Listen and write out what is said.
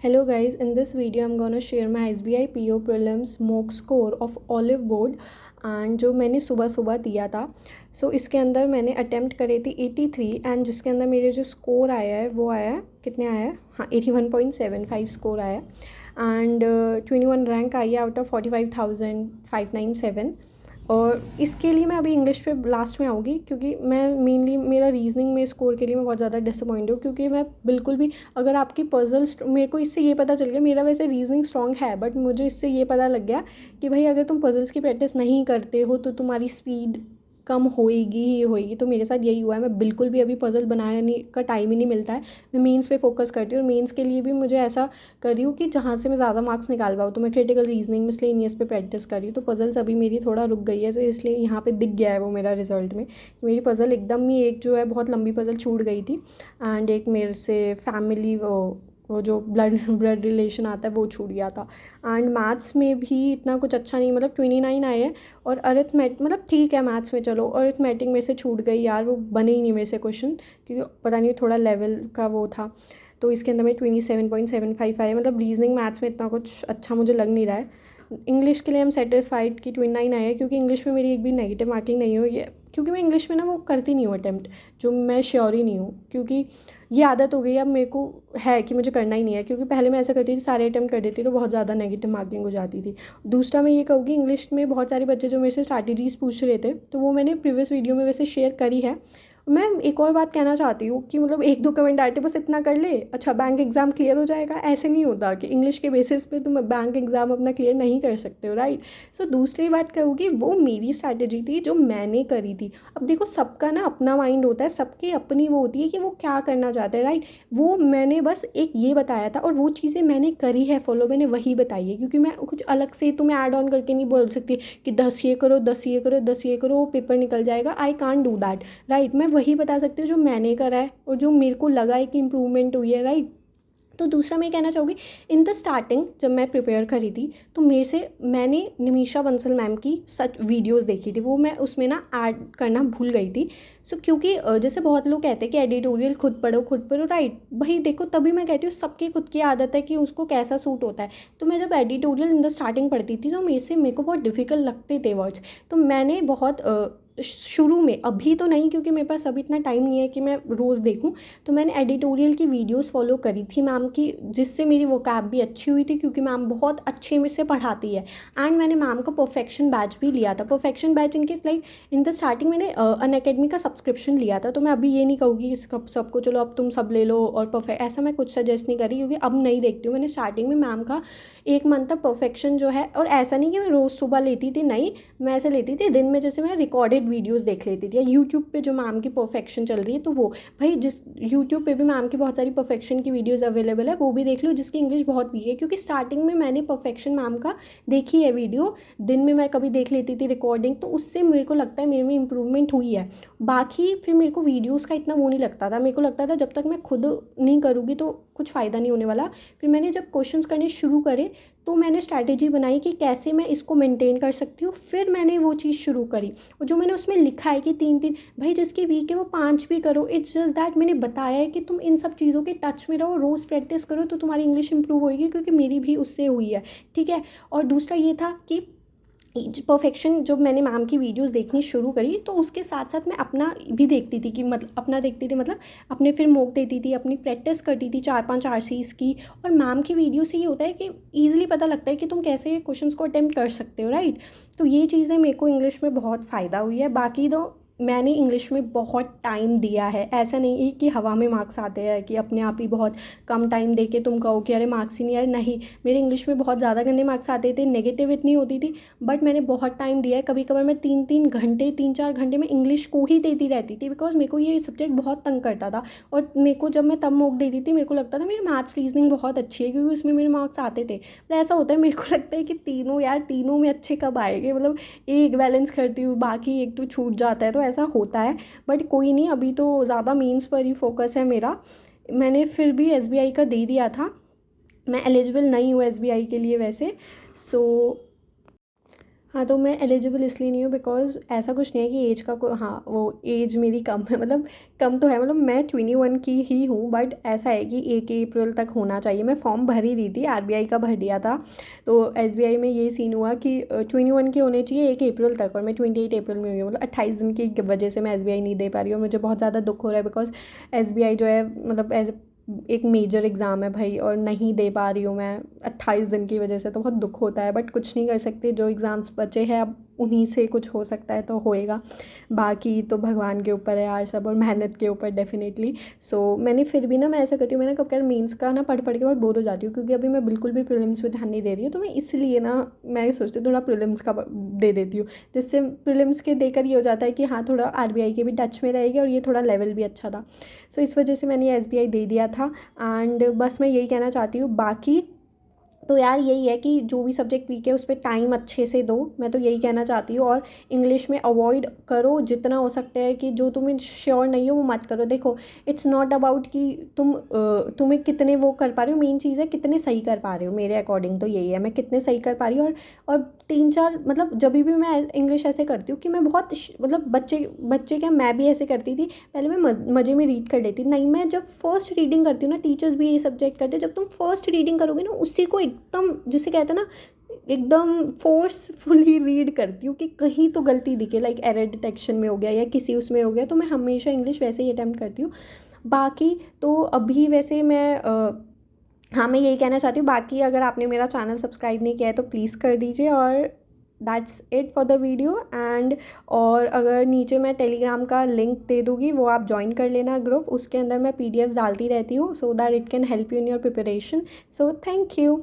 Hello guys, in this video I'm gonna share my SBI PO prelims mock score of Olive Board and जो मैंने सुबह सुबह दिया था। इसके अंदर मैंने अटेम्प्ट करे थी 83 एंड जिसके अंदर मेरे जो स्कोर आया है वो आया है, कितने आया है, हाँ 81.75 स्कोर आया है एंड 21 रैंक आई है आउट ऑफ 45,597। और इसके लिए मैं अभी इंग्लिश पे लास्ट में आऊँगी क्योंकि मैं मेनली मेरा रीजनिंग में स्कोर के लिए मैं बहुत ज़्यादा डिसअपॉइंट हूँ क्योंकि मैं बिल्कुल भी, अगर आपकी पजल, मेरे को इससे ये पता चल गया, मेरा वैसे रीजनिंग स्ट्रॉन्ग है बट मुझे इससे ये पता लग गया कि भाई अगर तुम पजल्स की प्रैक्टिस नहीं करते हो तो तुम्हारी स्पीड कम होएगी ही होएगी। तो मेरे साथ यही हुआ है, मैं बिल्कुल भी अभी पजल बनाने का टाइम ही नहीं मिलता है। मैं मेंस पे फोकस करती हूँ और मेंस के लिए भी मुझे ऐसा कर रही हूँ कि जहाँ से मैं ज़्यादा मार्क्स निकाल पाऊँ। तो मैं क्रिटिकल रीजनिंग मिसलेनियस पे प्रैक्टिस कर रही हूँ। तो पजल्स अभी मेरी थोड़ा रुक गई है, तो इसलिए यहाँ पे दिख गया है वो मेरा रिजल्ट में। मेरी पजल एकदम ही, एक जो है बहुत लंबी पजल छूट गई थी एंड एक मेरे से फैमिली वो जो ब्लड रिलेशन आता है वो छूट गया था। एंड मैथ्स में भी इतना कुछ अच्छा नहीं, मतलब 29 आए हैं। और अरिथमेटिक मतलब ठीक है मैथ्स में, चलो अरिथमेटिक में से छूट गई यार, वो बने ही नहीं मेरे से क्वेश्चन क्योंकि पता नहीं थोड़ा लेवल का वो था। तो इसके अंदर में 27.75 आए, मतलब रीजनिंग मैथ्स में इतना कुछ अच्छा मुझे लग नहीं रहा है। इंग्लिश के लिए हम सेटिस्फाइड कि 29 आए हैं क्योंकि इंग्लिश में मेरी एक भी नेगेटिव मार्किंग नहीं हो, ये क्योंकि मैं इंग्लिश में ना वो करती नहीं हूँ अटैम्प्ट, जो मैं श्योर ही नहीं हूँ क्योंकि ये आदत हो गई अब मेरे को है कि मुझे करना ही नहीं है। क्योंकि पहले मैं ऐसा करती थी, सारे अटैम्प्ट कर देती तो बहुत ज़्यादा नेगेटिव मार्किंग हो जाती थी। दूसरा मैं ये कहूँगी, इंग्लिश में बहुत सारे बच्चे जो मेरे से स्ट्रैटेजीज़ पूछ रहे थे तो वो मैंने प्रीवियस वीडियो में वैसे शेयर करी है। मैं एक और बात कहना चाहती हूँ कि मतलब एक दो कमेंट आते बस इतना कर ले, अच्छा बैंक एग्ज़ाम क्लियर हो जाएगा, ऐसे नहीं होता कि इंग्लिश के बेसिस पे तुम बैंक एग्ज़ाम अपना क्लियर नहीं कर सकते हो, राइट। दूसरी बात कहूँगी, वो मेरी स्ट्रैटेजी थी जो मैंने करी थी। अब देखो सबका ना अपना माइंड होता है, सबकी अपनी वो होती है कि वो क्या करना चाहते हैं, राइट। वो मैंने बस एक ये बताया था और वो चीज़ें मैंने करी है फॉलो, मैंने वही बताई है क्योंकि मैं कुछ अलग से तुम्हें ऐड ऑन करके नहीं बोल सकती कि 10 ये करो, 10 ये करो, 10 ये करो, वो पेपर निकल जाएगा। I can't do that, right. मैं वही बता सकती हूँ जो मैंने करा है और जो मेरे को लगा है कि इम्प्रूवमेंट हुई है, राइट। तो दूसरा मैं कहना चाहूँगी, इन द स्टार्टिंग जब मैं प्रिपेयर करी थी तो मेरे से मैंने निमिषा बंसल मैम की सच वीडियोस देखी थी, वो मैं उसमें ना ऐड करना भूल गई थी। क्योंकि जैसे बहुत लोग कहते हैं कि एडिटोरियल खुद पढ़ो, राइट। भाई देखो तभी मैं कहती हूँ सबकी खुद की आदत है कि उसको कैसा सूट होता है। तो मैं जब एडिटोरियल इन द स्टार्टिंग पढ़ती थी तो मेरे को बहुत डिफ़िकल्ट लगते थे वर्ड्स। तो मैंने बहुत शुरू में, अभी तो नहीं क्योंकि मेरे पास अभी इतना टाइम नहीं है कि मैं रोज़ देखूं, तो मैंने एडिटोरियल की वीडियोस फॉलो करी थी मैम की, जिससे मेरी वोकैब भी अच्छी हुई थी क्योंकि मैम बहुत अच्छे में से पढ़ाती है। एंड मैंने मैम का परफेक्शन बैच भी लिया था। परफेक्शन बैच इनके लाइक इन द स्टार्टिंग मैंने अनअकैडमी का सब्सक्रिप्शन लिया था। तो मैं अभी ये नहीं कहूँगी कि सबको चलो अब तुम सब ले लो और परफेक्ट, ऐसा मैं कुछ सजेस्ट नहीं करी क्योंकि अब नहीं देखती हूँ। मैंने स्टार्टिंग में मैम का एक मंथ तक परफेक्शन जो है, और ऐसा नहीं कि मैं रोज़ सुबह लेती थी, नहीं, मैं ऐसे लेती थी दिन में, जैसे मैं रिकॉर्डेड वीडियोस देख लेती थी या यूट्यूब पे जो मैम की परफेक्शन चल रही है तो वो, भाई जिस यूट्यूब पे भी मैम की बहुत सारी परफेक्शन की वीडियोस अवेलेबल है, वो भी देख लो जिसकी इंग्लिश बहुत वीक है। क्योंकि स्टार्टिंग में मैंने परफेक्शन मैम का देखी है वीडियो, दिन में मैं कभी देख लेती थी रिकॉर्डिंग, तो उससे मेरे को लगता है मेरे में इंप्रूवमेंट हुई है। बाकी फिर मेरे को वीडियोज़ का इतना वो नहीं लगता था, मेरे को लगता था जब तक मैं खुद नहीं करूँगी तो कुछ फ़ायदा नहीं होने वाला। फिर मैंने जब क्वेश्चंस करने शुरू करे तो मैंने स्ट्रैटेजी बनाई कि कैसे मैं इसको मेंटेन कर सकती हूँ, फिर मैंने वो चीज़ शुरू करी। और जो मैंने उसमें लिखा है कि 3-3, भाई जिसकी वीक है वो 5 भी करो, इट्स जस्ट दैट मैंने बताया है कि तुम इन सब चीज़ों के टच में रहो, रोज़ प्रैक्टिस करो तो तुम्हारी इंग्लिश इंप्रूव होगी, क्योंकि मेरी भी उससे हुई है, ठीक है। और दूसरा ये था कि परफेक्शन जब मैंने मैम की वीडियोस देखनी शुरू करी तो उसके साथ साथ मैं अपना भी देखती थी कि मतलब अपना देखती थी, मतलब अपने फिर मोक देती थी, अपनी प्रैक्टिस करती थी 4-5 आरसीज़ की। और मैम की वीडियो से ये होता है कि ईजिली पता लगता है कि तुम कैसे क्वेश्चंस को अटेम्प्ट कर सकते हो, राइट। तो ये चीज़ें मेरे को इंग्लिश में बहुत फ़ायदा हुई है। बाकी तो मैंने इंग्लिश में बहुत टाइम दिया है, ऐसा नहीं है कि हवा में मार्क्स आते हैं कि अपने आप ही बहुत कम टाइम दे के तुम कहो कि अरे मार्क्स ही नहीं आ रहे, नहीं। मेरे इंग्लिश में बहुत ज़्यादा गंदे मार्क्स आते थे, नेगेटिव इतनी होती थी, बट मैंने बहुत टाइम दिया है। कभी कभार मैं 3-3 घंटे, 3-4 घंटे में इंग्लिश को ही देती रहती थी, बिकॉज मेरे को ये सब्जेक्ट बहुत तंग करता था। और मेरे को जब मैं तब मोक देती थी मेरे को लगता था मेरी मैथ्स रीजनिंग बहुत अच्छी है क्योंकि उसमें मेरे मार्क्स आते थे। पर ऐसा होता है, मेरे को लगता है कि तीनों यार, तीनों में अच्छे कब आएंगे, मतलब एक बैलेंस करती हूँ बाकी एक तो छूट जाता है, तो ऐसा होता है। बट कोई नहीं, अभी तो ज़्यादा मीन्स पर ही फोकस है मेरा। मैंने फिर भी एसबीआई का दे दिया था, मैं एलिजिबल नहीं हूँ एसबीआई के लिए वैसे। सो हाँ, तो मैं एलिजिबल इसलिए नहीं हूँ बिकॉज़ ऐसा कुछ नहीं है कि एज का हाँ, वो एज मेरी कम है, मतलब कम तो है, मतलब मैं 21 की ही हूँ, बट ऐसा है कि 1 अप्रैल तक होना चाहिए। मैं फॉर्म भर ही दी थी, आरबीआई का भर दिया था। तो एसबीआई में ये सीन हुआ कि 21 के होने चाहिए 1 अप्रैल तक, और मैं 28 अप्रैल में हुई हूँ, मतलब 28 दिन की वजह से मैं एसबीआई नहीं दे पा रही हूँ। और मुझे बहुत ज़्यादा दुख हो रहा है बिकॉज़ एसबीआई जो है, मतलब एक मेजर एग्ज़ाम है भाई, और नहीं दे पा रही हूँ मैं 28 दिन की वजह से, तो बहुत दुख होता है। बट कुछ नहीं कर सकते, जो एग्ज़ाम्स बचे हैं अब उन्हीं से कुछ हो सकता है तो होएगा। बाकी तो भगवान के ऊपर है यार सब, और मेहनत के ऊपर डेफिनेटली। सो मैंने फिर भी ना, मैं ऐसा करती हूँ, मैं ना कब कभी मेंस का ना पढ़ पढ़ के बहुत बोर हो जाती हूँ, क्योंकि अभी मैं बिल्कुल भी प्रीलिम्स पे ध्यान नहीं दे रही हूँ। तो मैं इसलिए ना, मैं सोचती हूँ थोड़ा प्रीलिम्स का दे देती हूँ, जिससे प्रीलिम्स के देकर ये हो जाता है कि हाँ, थोड़ा आरबीआई के भी टच में रहेगी, और ये थोड़ा लेवल भी अच्छा था। सो इस वजह से मैंने एसबीआई दे दिया था। एंड बस मैं यही कहना चाहती हूँ। बाकी तो यार यही है कि जो भी सब्जेक्ट वीक है उस पर टाइम अच्छे से दो, मैं तो यही कहना चाहती हूँ। और इंग्लिश में अवॉइड करो जितना हो सकता है, कि जो तुम्हें श्योर नहीं हो वो मत करो। देखो, इट्स नॉट अबाउट कि तुम्हें कितने वो कर पा रहे हो, मेन चीज़ है कितने सही कर पा रहे हो। मेरे अकॉर्डिंग तो यही है, मैं कितने सही कर पा रही हूँ। और 3-4, मतलब जब भी मैं इंग्लिश ऐसे करती हूँ कि मैं बहुत मतलब बच्चे बच्चे क्या, मैं भी ऐसे करती थी पहले। मैं मज़े में रीड कर लेती नहीं, मैं जब फर्स्ट रीडिंग करती हूँ ना, टीचर्स भी यही सब्जेक्ट करते हैं, जब तुम फर्स्ट रीडिंग करोगे ना, उसी को एकदम, जिसे कहते हैं ना, एकदम फोर्सफुली रीड करती हूँ कि कहीं तो गलती दिखे, लाइक एरर डिटेक्शन में हो गया या किसी उसमें हो गया। तो मैं हमेशा इंग्लिश वैसे ही अटैम्प्ट करती हूँ। बाकी तो अभी वैसे मैं हाँ, मैं यही कहना चाहती हूँ। बाकी अगर आपने मेरा चैनल सब्सक्राइब नहीं किया है तो प्लीज़ कर दीजिए। और that's it for the video. And और अगर नीचे मैं टेलीग्राम का लिंक दे दूँगी, वो आप ज्वाइन कर लेना ग्रुप, उसके अंदर मैं पीडीएफ्स डालती रहती हूँ, so that it can help you in your preparation. So thank you.